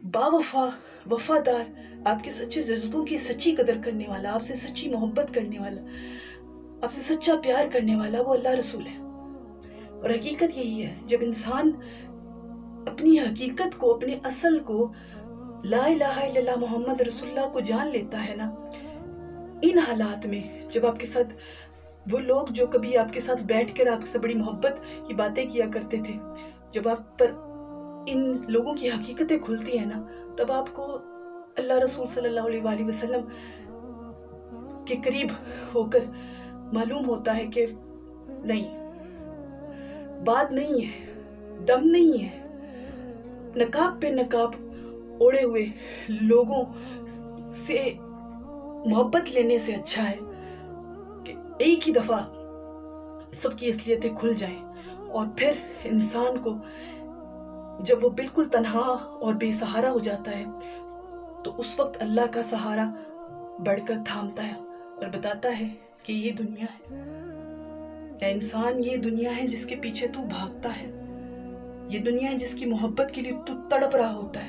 बावफा, वफादार, आपके सच्चे जज्बों की सच्ची कदर करने वाला, आपसे सच्ची मोहब्बत करने वाला, आपसे सच्चा प्यार करने वाला वो अल्लाह रसूल है। और हकीकत यही है, जब इंसान अपनी हकीकत को, अपने असल को, ला इलाहा इल्लल्लाह मोहम्मद रसूलुल्लाह को जान लेता है ना, इन हालात में जब आपके साथ वो लोग जो कभी आपके साथ बैठकर आपसे बड़ी मोहब्बत की बातें किया करते थे, जब आप पर इन लोगों की हकीकतें खुलती है ना, तब आपको अल्लाह रसूल सल्लल्लाहु अलैहि वसल्लम के करीब होकर मालूम होता है कि नहीं, बात नहीं है, दम नहीं है। नकाब पे नकाब ओढ़े हुए लोगों से मोहब्बत लेने से अच्छा है कि एक ही दफा सबकी असलियतें खुल जाएं, और फिर इंसान को जब वो बिल्कुल तन्हा और बेसहारा हो जाता है तो उस वक्त अल्लाह का सहारा बढ़कर थामता है और बताता है कि ये दुनिया है, या इंसान ये दुनिया है जिसके पीछे तू भागता है, ये दुनिया है जिसकी मोहब्बत के लिए तू तड़प रहा होता है।